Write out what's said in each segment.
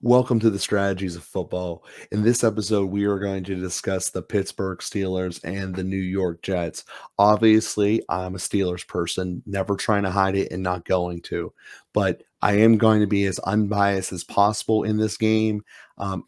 Welcome to the Strategies of Football. In this episode, we are going to discuss the Pittsburgh Steelers and the New York Jets. Obviously, I'm a Steelers person, never trying to hide it and not going to, but I am going to be as unbiased as possible in this game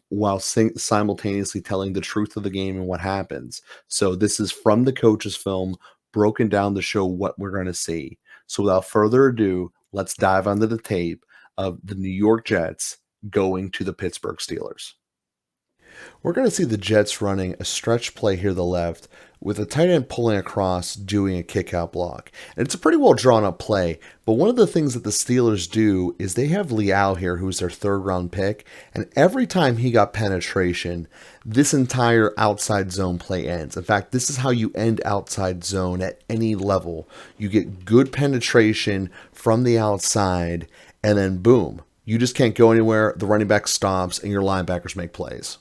while simultaneously telling the truth of the game and what happens. So, this is from the coach's film, broken down to show what we're going to see. So, without further ado, let's dive onto the tape of the New York Jets going to the Pittsburgh Steelers. We're going to see the Jets running a stretch play here to the left with a tight end pulling across doing a kick out block. And it's a pretty well drawn up play, but one of the things that the Steelers do is they have Leal here, who's their third round pick, and every time he got penetration, this entire outside zone play ends. In fact, this is how you end outside zone at any level. You get good penetration from the outside, and then boom. You just can't go anywhere. The running back stops, and your linebackers make plays.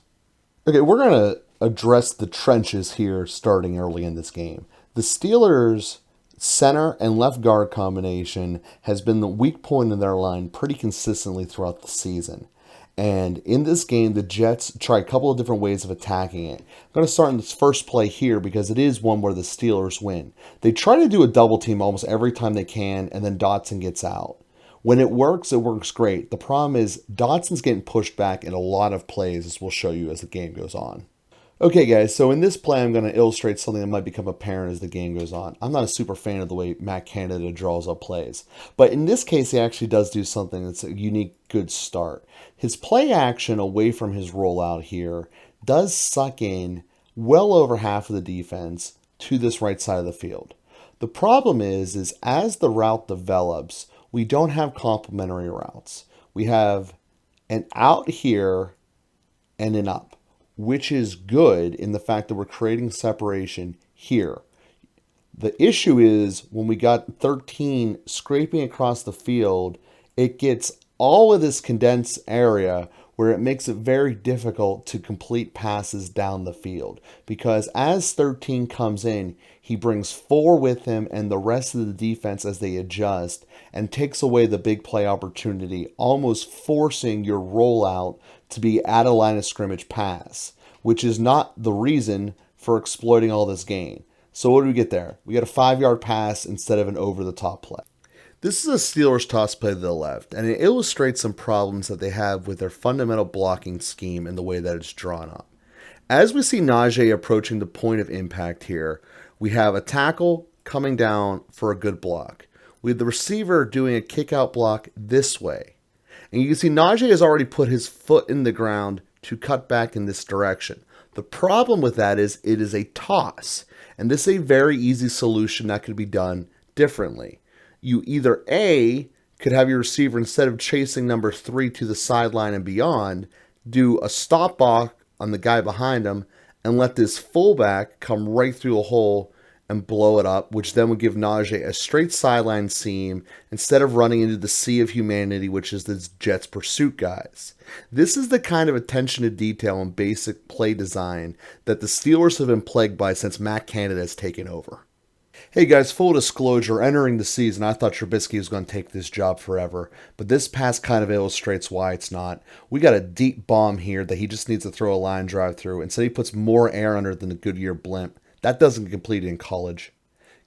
Okay, we're going to address the trenches here starting early in this game. The Steelers' center and left guard combination has been the weak point in their line pretty consistently throughout the season. And in this game, the Jets try a couple of different ways of attacking it. I'm going to start in this first play here because it is one where the Steelers win. They try to do a double team almost every time they can, and then Dotson gets out. When it works great. The problem is Dotson's getting pushed back in a lot of plays, as we'll show you as the game goes on. Okay, guys, so in this play, I'm going to illustrate something that might become apparent as the game goes on. I'm not a super fan of the way Matt Canada draws up plays, but in this case, he actually does do something that's a unique, good start. His play action away from his rollout here does suck in well over half of the defense to this right side of the field. The problem is as the route develops, we don't have complementary routes. We have an out here and an up, which is good in the fact that we're creating separation here. The issue is when we got 13 scraping across the field, it gets all of this condensed area where it makes it very difficult to complete passes down the field. Because as 13 comes in, he brings 4 with him and the rest of the defense as they adjust and takes away the big play opportunity, almost forcing your rollout to be at a line of scrimmage pass, which is not the reason for exploiting all this gain. So what do we get there? We get a 5-yard pass instead of an over-the-top play. This is a Steelers toss play to the left, and it illustrates some problems that they have with their fundamental blocking scheme and the way that it's drawn up. As we see Najee approaching the point of impact here, we have a tackle coming down for a good block. We have the receiver doing a kick-out block this way. And you can see Najee has already put his foot in the ground to cut back in this direction. The problem with that is it is a toss, and this is a very easy solution that could be done differently. You either A, could have your receiver, instead of chasing number 3 to the sideline and beyond, do a stop block on the guy behind him and let this fullback come right through a hole and blow it up, which then would give Najee a straight sideline seam instead of running into the sea of humanity, which is the Jets' pursuit guys. This is the kind of attention to detail and basic play design that the Steelers have been plagued by since Matt Canada has taken over. Hey guys, full disclosure, entering the season, I thought Trubiski was going to take this job forever, but this pass kind of illustrates why it's not. We got a deep bomb here that he just needs to throw a line drive through. Instead, he puts more air under than the Goodyear blimp. That doesn't get completed in college.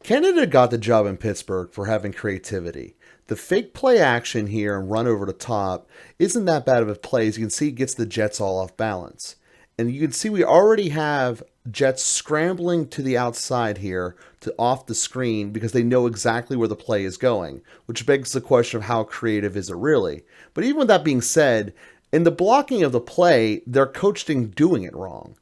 Canada got the job in Pittsburgh for having creativity. The fake play action here and run over the top isn't that bad of a play. As you can see, it gets the Jets all off balance. And you can see we already have Jets scrambling to the outside here to off the screen because they know exactly where the play is going, which begs the question of how creative is it really. But even with that being said, in the blocking of the play, they're coached in doing it wrong.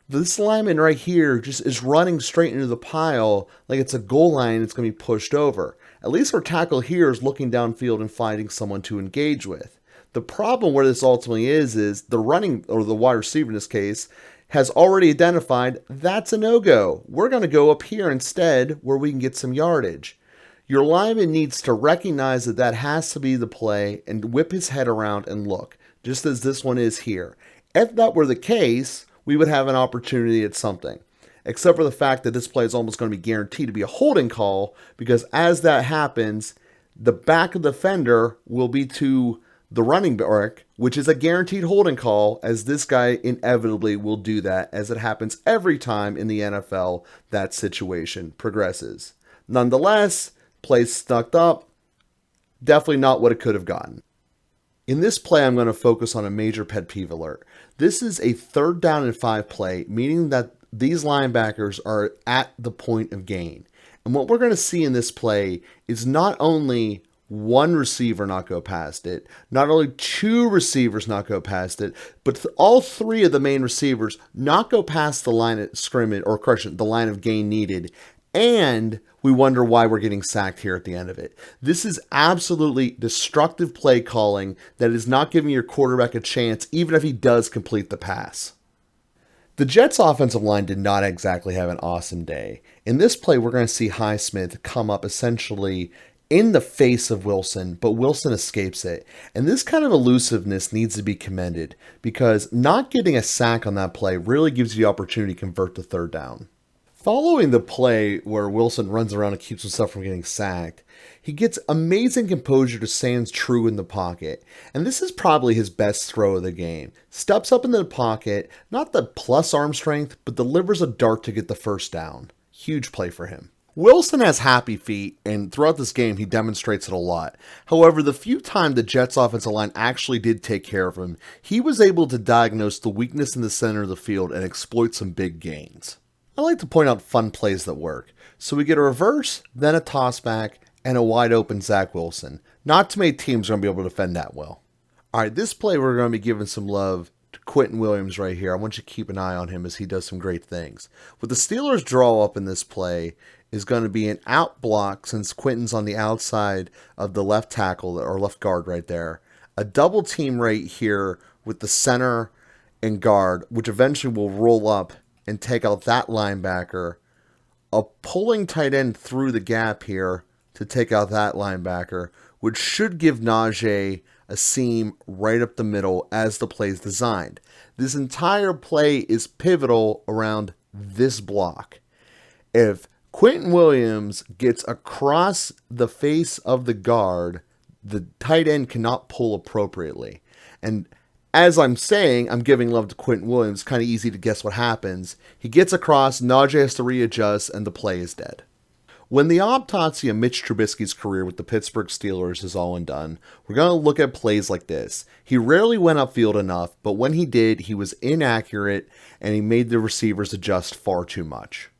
This lineman right here just is running straight into the pile like it's a goal line it's going to be pushed over. At least our tackle here is looking downfield and finding someone to engage with. The problem where this ultimately is the running, or the wide receiver in this case, has already identified that's a no-go. We're going to go up here instead where we can get some yardage. Your lineman needs to recognize that that has to be the play and whip his head around and look, just as this one is here. If that were the case, we would have an opportunity at something. Except for the fact that this play is almost going to be guaranteed to be a holding call, because as that happens, the back of the defender will be to the running back, which is a guaranteed holding call, as this guy inevitably will do that, as it happens every time in the NFL that situation progresses. Nonetheless, play snuck up, definitely not what it could have gotten. In this play, I'm going to focus on a major pet peeve alert. This is a 3rd down and 5 play, meaning that these linebackers are at the point of gain. And what we're going to see in this play is not only one receiver not go past it, not only 2 receivers not go past it, but all 3 of the main receivers not go past the line of scrimmage, or correction, the line of gain needed. And we wonder why we're getting sacked here at the end of it. This is absolutely destructive play calling that is not giving your quarterback a chance, even if he does complete the pass. The Jets' offensive line did not exactly have an awesome day. In this play, we're going to see Highsmith come up essentially in the face of Wilson, but Wilson escapes it. And this kind of elusiveness needs to be commended, because not getting a sack on that play really gives you the opportunity to convert to 3rd down. Following the play where Wilson runs around and keeps himself from getting sacked, he gets amazing composure to stand true in the pocket. And this is probably his best throw of the game. Steps up into the pocket, not the plus arm strength, but delivers a dart to get the 1st down. Huge play for him. Wilson has happy feet, and throughout this game, he demonstrates it a lot. However, the few times the Jets' offensive line actually did take care of him, he was able to diagnose the weakness in the center of the field and exploit some big gains. I like to point out fun plays that work. So we get a reverse, then a toss back, and a wide open Zach Wilson. Not too many teams are going to be able to defend that well. All right, this play we're going to be giving some love to Quinnen Williams right here. I want you to keep an eye on him as he does some great things. What the Steelers draw up in this play is going to be an out block, since Quinton's on the outside of the left tackle or left guard right there. A double team right here with the center and guard, which eventually will roll up and take out that linebacker. A pulling tight end through the gap here to take out that linebacker, which should give Najee a seam right up the middle as the play is designed. This entire play is pivotal around this block. If Quinnen Williams gets across the face of the guard, the tight end cannot pull appropriately. And as I'm saying, I'm giving love to Quinnen Williams. Kind of easy to guess what happens. He gets across, Najee has to readjust, and the play is dead. When the autopsy of Mitch Trubiski's career with the Pittsburgh Steelers is all and done, we're going to look at plays like this. He rarely went upfield enough, but when he did, he was inaccurate, and he made the receivers adjust far too much.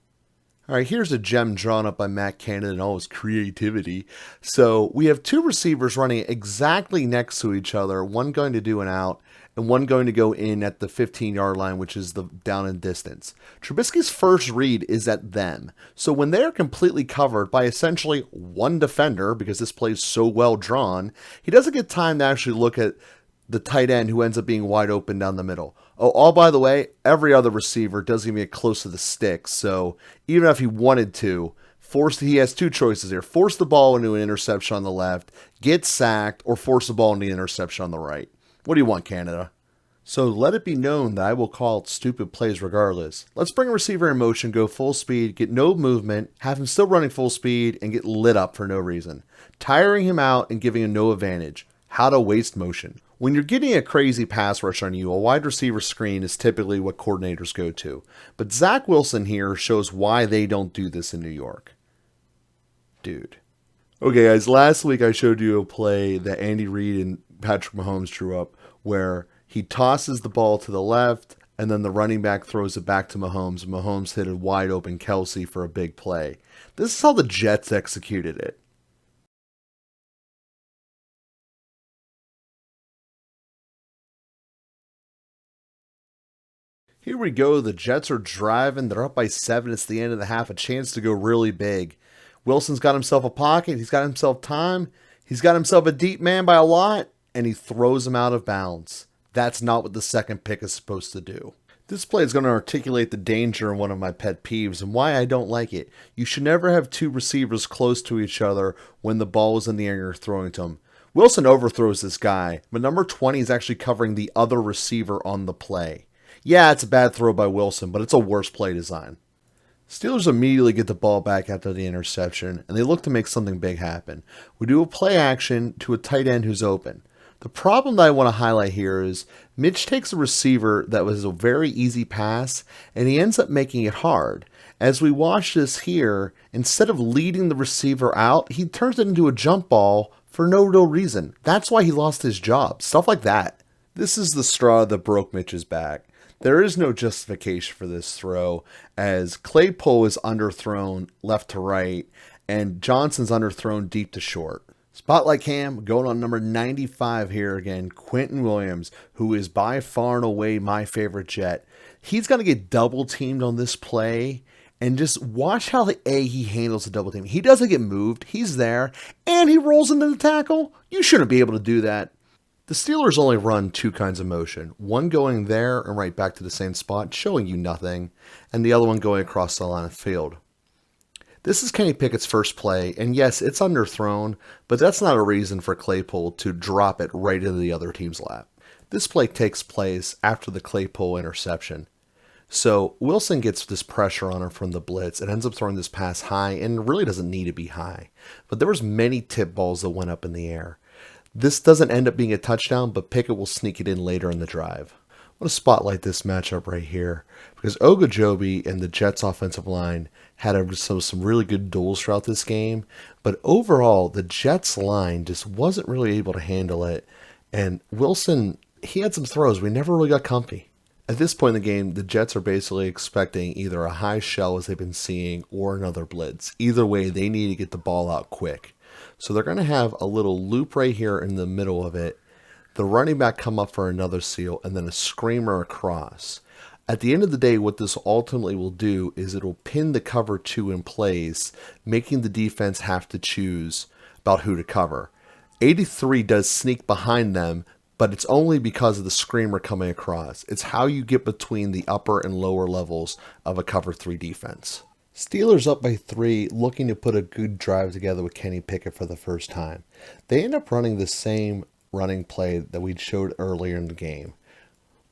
All right, here's a gem drawn up by Matt Cannon and all his creativity. So we have 2 receivers running exactly next to each other, one going to do an out, and one going to go in at the 15-yard line, which is the down and distance. Trubiski's first read is at them. So when they're completely covered by essentially one defender, because this play is so well drawn, he doesn't get time to actually look at the tight end who ends up being wide open down the middle. Oh, all by the way, every other receiver doesn't even get close to the stick. So even if he wanted to, he has 2 choices here. Force the ball into an interception on the left, get sacked, or force the ball into the interception on the right. What do you want, Canada? So let it be known that I will call it stupid plays regardless. Let's bring a receiver in motion, go full speed, get no movement, have him still running full speed, and get lit up for no reason. Tiring him out and giving him no advantage. How to waste motion. When you're getting a crazy pass rush on you, a wide receiver screen is typically what coordinators go to. But Zach Wilson here shows why they don't do this in New York. Dude. Okay, guys, last week I showed you a play that Andy Reid and Patrick MaHomes drew up where he tosses the ball to the left and then the running back throws it back to MaHomes. MaHomes hit a wide open Kelsey for a big play. This is how the Jets executed it. Here we go. The Jets are driving. They're up by 7. It's the end of the half. A chance to go really big. Wilson's got himself a pocket. He's got himself time. He's got himself a deep man by a lot. And he throws him out of bounds. That's not what the second pick is supposed to do. This play is going to articulate the danger in one of my pet peeves and why I don't like it. You should never have 2 receivers close to each other when the ball is in the air and you're throwing to them. Wilson overthrows this guy, but number 20 is actually covering the other receiver on the play. Yeah, it's a bad throw by Wilson, but it's a worse play design. Steelers immediately get the ball back after the interception, and they look to make something big happen. We do a play action to a tight end who's open. The problem that I want to highlight here is Mitch takes a receiver that was a very easy pass and he ends up making it hard. As we watch this here, instead of leading the receiver out, he turns it into a jump ball for no real reason. That's why he lost his job. Stuff like that. This is the straw that broke Mitch's back. There is no justification for this throw, as Claypool is underthrown left to right and Johnson's underthrown deep to short. Spotlight cam going on number 95 here again, Quinnen Williams, who is by far and away my favorite Jet. He's going to get double teamed on this play, and just watch how he handles the double team. He doesn't get moved. He's there, and he rolls into the tackle. You shouldn't be able to do that. The Steelers only run two kinds of motion, one going there and right back to the same spot, showing you nothing, and the other one going across the line of field. This is Kenny Pickett's first play, and yes, it's underthrown, but that's not a reason for Claypool to drop it right into the other team's lap. This play takes place after the Claypool interception. So Wilson gets this pressure on him from the blitz and ends up throwing this pass high, and really doesn't need to be high. But there was many tip balls that went up in the air. This doesn't end up being a touchdown, but Pickett will sneak it in later in the drive. I want to spotlight this matchup right here, because Ogunjobi and the Jets offensive line had some really good duels throughout this game, but overall the Jets line just wasn't really able to handle it, and Wilson, he had some throws we never really got comfy. At this point in the game, the Jets are basically expecting either a high shell as they've been seeing or another blitz. Either way, they need to get the ball out quick. So they're going to have a little loop right here in the middle of it, the running back come up for another seal, and then a screamer across. At the end of the day, what this ultimately will do is it will pin the cover 2 in place, making the defense have to choose about who to cover. 83 does sneak behind them, but it's only because of the screamer coming across. It's how you get between the upper and lower levels of a cover 3 defense. Steelers up by 3, looking to put a good drive together with Kenny Pickett for the first time. They end up running the same running play that we showed earlier in the game,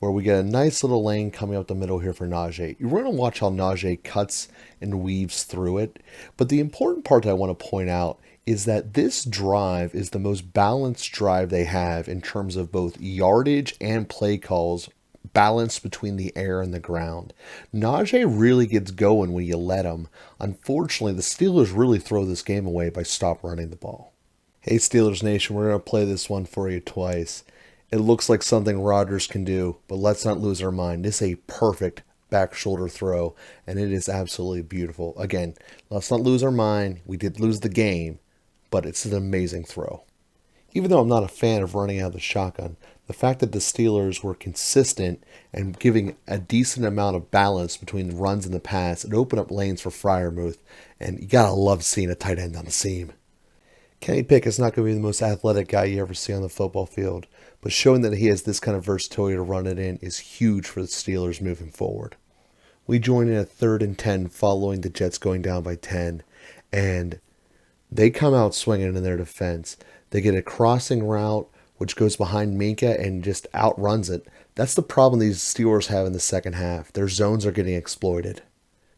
where we get a nice little lane coming up the middle here for Najee. You're going to watch how Najee cuts and weaves through it, but the important part that I want to point out is that this drive is the most balanced drive they have in terms of both yardage and play calls, balanced between the air and the ground. Najee really gets going when you let him. Unfortunately, the Steelers really throw this game away by stop running the ball. Hey Steelers Nation, we're going to play this one for you twice. It looks like something Rodgers can do, but let's not lose our mind. This is a perfect back shoulder throw, and it is absolutely beautiful. Again, let's not lose our mind. We did lose the game, but it's an amazing throw. Even though I'm not a fan of running out of the shotgun, the fact that the Steelers were consistent and giving a decent amount of balance between the runs and the pass, it opened up lanes for Friermuth, and you gotta love seeing a tight end on the seam. Kenny Pickett's not going to be the most athletic guy you ever see on the football field, but showing that he has this kind of versatility to run it in is huge for the Steelers moving forward. We join in at 3rd and 10 following the Jets going down by 10, and they come out swinging in their defense. They get a crossing route, which goes behind Minka and just outruns it. That's the problem these Steelers have in the second half. Their zones are getting exploited.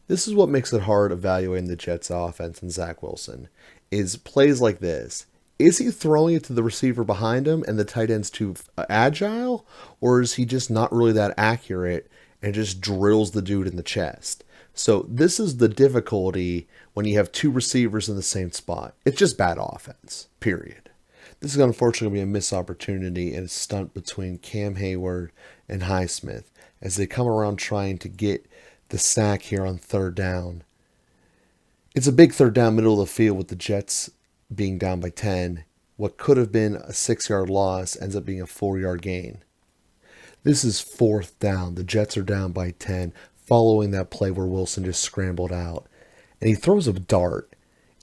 This is what makes it hard evaluating the Jets' offense and Zach Wilson, is plays like this. Is he throwing it to the receiver behind him and the tight end's too agile? Or is he just not really that accurate and just drills the dude in the chest? So this is the difficulty when you have 2 receivers in the same spot. It's just bad offense, period. This is unfortunately going to be a missed opportunity and a stunt between Cam Hayward and Highsmith as they come around trying to get the sack here on 3rd down. It's a big 3rd down, middle of the field with the Jets being down by 10. What could have been a 6-yard loss ends up being a 4-yard gain. This is 4th down. The Jets are down by 10 following that play where Wilson just scrambled out. And he throws a dart.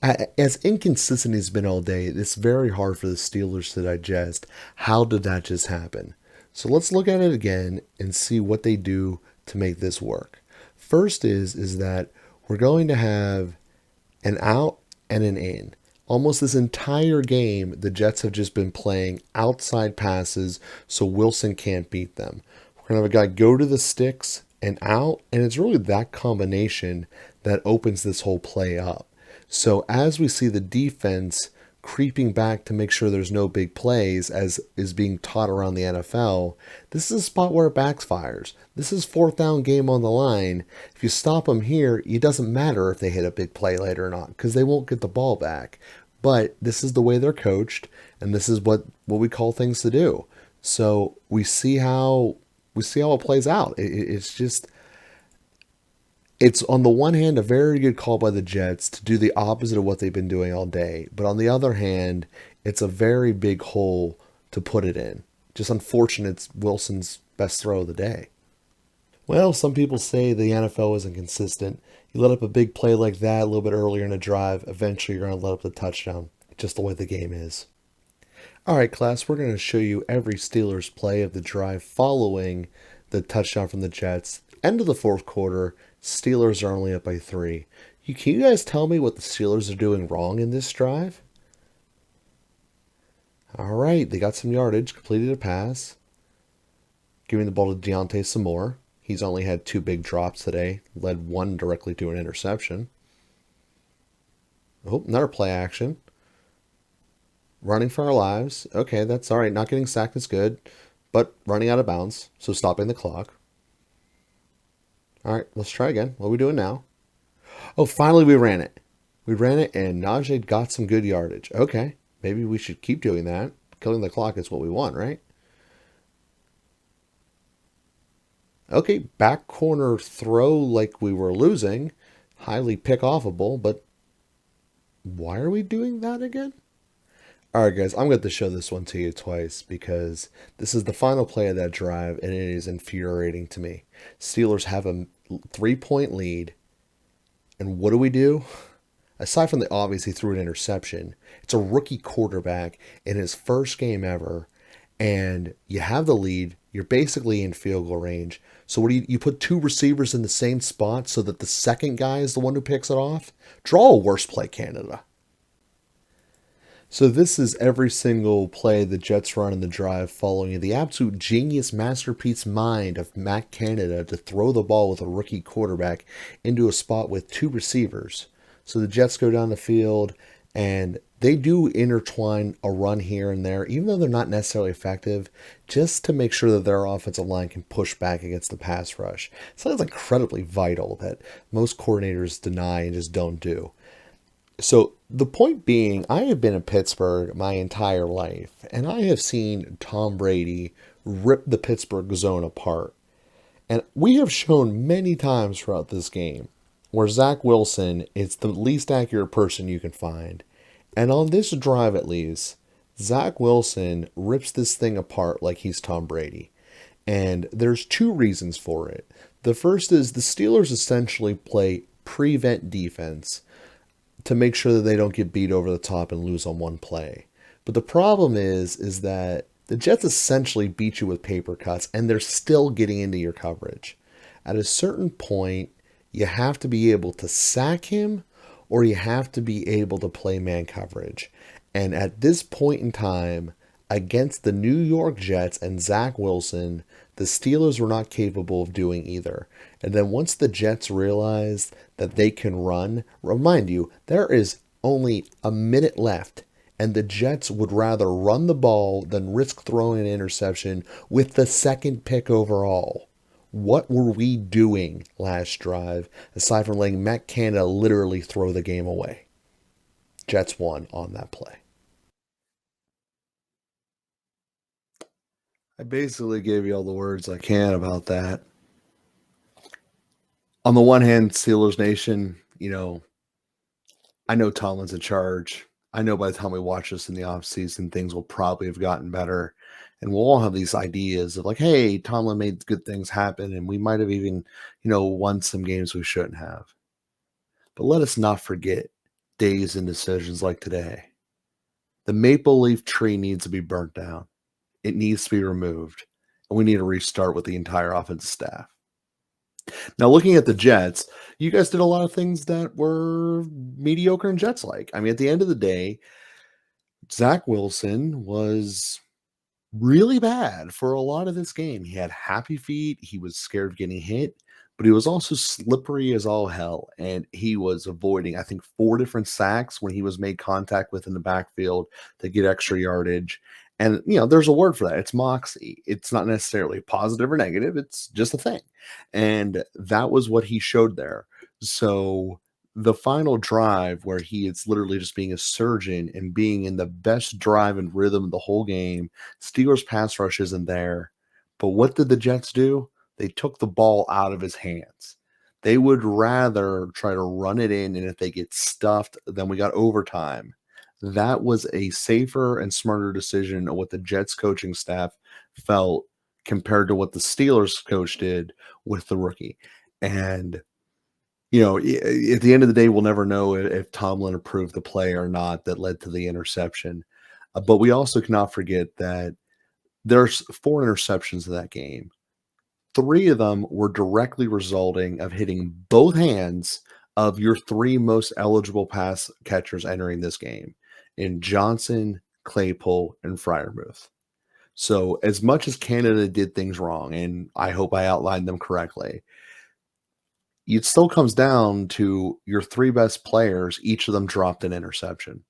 As inconsistent as he's been all day, it's very hard for the Steelers to digest. How did that just happen? So let's look at it again and see what they do to make this work. First is that we're going to have an out and an in. Almost this entire game, the Jets have just been playing outside passes so Wilson can't beat them. We're going to have a guy go to the sticks and out, and it's really that combination that opens this whole play up. So as we see the defense creeping back to make sure there's no big plays as is being taught around the NFL, this is a spot where it backfires. This is fourth down game on the line. If you stop them here, it doesn't matter if they hit a big play later or not because they won't get the ball back. But this is the way they're coached, and this is what we call things to do. So we see how it plays out. It's on the one hand a very good call by the Jets to do the opposite of what they've been doing all day, but on the other hand, it's a very big hole to put it in. Just unfortunate it's Wilson's best throw of the day. Well, some people say the NFL isn't consistent. You let up a big play like that a little bit earlier in a drive, eventually you're going to let up the touchdown. Just the way the game is. All right, class, we're going to show you every Steelers play of the drive following the touchdown from the Jets. End of the fourth quarter, Steelers are only up by 3. Can you guys tell me what the Steelers are doing wrong in this drive? All right, they got some yardage, completed a pass. Giving the ball to Deontay some more. He's only had 2 big drops today, led one directly to an interception. Oh, another play action. Running for our lives. Okay, that's all right. Not getting sacked is good, but running out of bounds, so stopping the clock. All right, let's try again. What are we doing now? Oh, finally we ran it. We ran it, and Najee got some good yardage. Okay, maybe we should keep doing that. Killing the clock is what we want, right? Okay, back corner throw like we were losing. Highly pick-offable, but why are we doing that again? All right, guys, I'm going to show this one to you twice because this is the final play of that drive, and it is infuriating to me. Steelers have a 3-point lead, and what do? Aside from the obvious, he threw an interception. It's a rookie quarterback in his first game ever, and you have the lead. You're basically in field goal range. So what do you put 2 receivers in the same spot so that the second guy is the one who picks it off? Draw a worse play, Canada. So this is every single play the Jets run in the drive following the absolute genius masterpiece mind of Matt Canada to throw the ball with a rookie quarterback into a spot with 2 receivers. So the Jets go down the field and they do intertwine a run here and there, even though they're not necessarily effective, just to make sure that their offensive line can push back against the pass rush. So that's incredibly vital that most coordinators deny and just don't do. So the point being, I have been in Pittsburgh my entire life, and I have seen Tom Brady rip the Pittsburgh zone apart. And we have shown many times throughout this game where Zach Wilson is the least accurate person you can find. And on this drive at least, Zach Wilson rips this thing apart like he's Tom Brady. And there's 2 reasons for it. The first is the Steelers essentially play prevent defense to make sure that they don't get beat over the top and lose on one play. But the problem is that the Jets essentially beat you with paper cuts, and they're still getting into your coverage. At a certain point, you have to be able to sack him, or you have to be able to play man coverage. And at this point in time, against the New York Jets and Zach Wilson, the Steelers were not capable of doing either. And then once the Jets realized that they can run, remind you, there is only a minute left, and the Jets would rather run the ball than risk throwing an interception with the second pick overall. What were we doing last drive, aside from letting Matt Canada literally throw the game away? Jets won on that play. I basically gave you all the words I can about that. On the one hand, Steelers Nation, I know Tomlin's in charge. I know by the time we watch this in the offseason, things will probably have gotten better. And we'll all have these ideas of like, hey, Tomlin made good things happen. And we might have even, won some games we shouldn't have. But let us not forget days and decisions like today. The maple leaf tree needs to be burnt down. It needs to be removed. And we need to restart with the entire offensive staff. Now, looking at the Jets, you guys did a lot of things that were mediocre and Jets-like. I mean, at the end of the day, Zach Wilson was really bad for a lot of this game. He had happy feet, he was scared of getting hit, but he was also slippery as all hell, and he was avoiding, I think, 4 different sacks when he was made contact with in the backfield to get extra yardage. And, there's a word for that. It's moxie. It's not necessarily positive or negative, it's just a thing. And that was what he showed there. So the final drive where he is literally just being a surgeon and being in the best drive and rhythm of the whole game. Steelers pass rush isn't there. But what did the Jets do? They took the ball out of his hands. They would rather try to run it in, and if they get stuffed, then we got overtime. That was a safer and smarter decision of what the Jets coaching staff felt compared to what the Steelers coach did with the rookie. And at the end of the day, we'll never know if Tomlin approved the play or not that led to the interception. But we also cannot forget that there's 4 interceptions in that game. 3 of them were directly resulting of hitting both hands of your 3 most eligible pass catchers entering this game in Johnson, Claypool, and Friermuth. So as much as Canada did things wrong, and I hope I outlined them correctly, it still comes down to your 3 best players, each of them dropped an interception.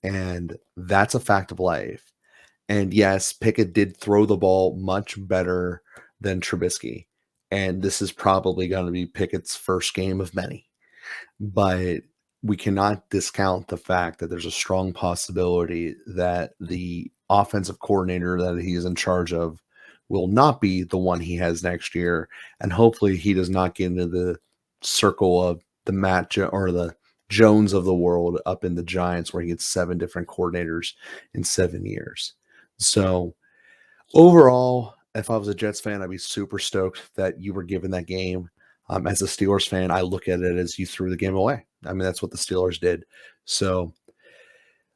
And that's a fact of life. And yes, Pickett did throw the ball much better than Trubiski. And this is probably going to be Pickett's first game of many. But we cannot discount the fact that there's a strong possibility that the offensive coordinator that he's in charge of will not be the one he has next year. And hopefully he does not get into the circle of the or the Jones of the world up in the Giants, where he gets 7 different coordinators in 7 years. So overall, if I was a Jets fan, I'd be super stoked that you were given that game. As a Steelers fan, I look at it as you threw the game away. I mean, that's what the Steelers did. So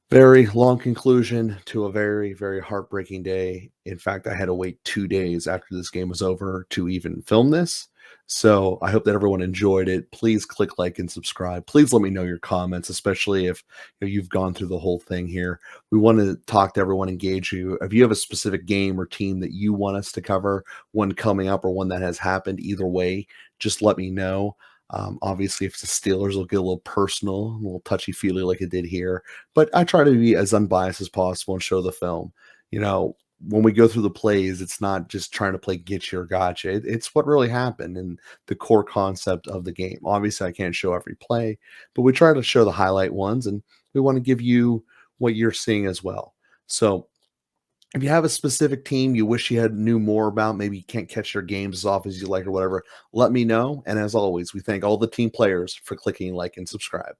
very long conclusion to a very, very heartbreaking day. In fact, I had to wait 2 days after this game was over to even film this. So I hope that everyone enjoyed it. Please click like and subscribe. Please let me know your comments, especially if you've gone through the whole thing here. We want to talk to everyone, engage you. If you have a specific game or team that you want us to cover, one coming up or one that has happened, either way, just let me know. Obviously, if it's the Steelers, it'll get a little personal, a little touchy-feely like it did here. But I try to be as unbiased as possible and show the film. When we go through the plays, it's not just trying to play get you or gotcha. It's what really happened and the core concept of the game. Obviously, I can't show every play, but we try to show the highlight ones, and we want to give you what you're seeing as well. So if you have a specific team you wish you had knew more about, maybe you can't catch their games as often as you like or whatever, let me know. And as always, we thank all the team players for clicking like and subscribe.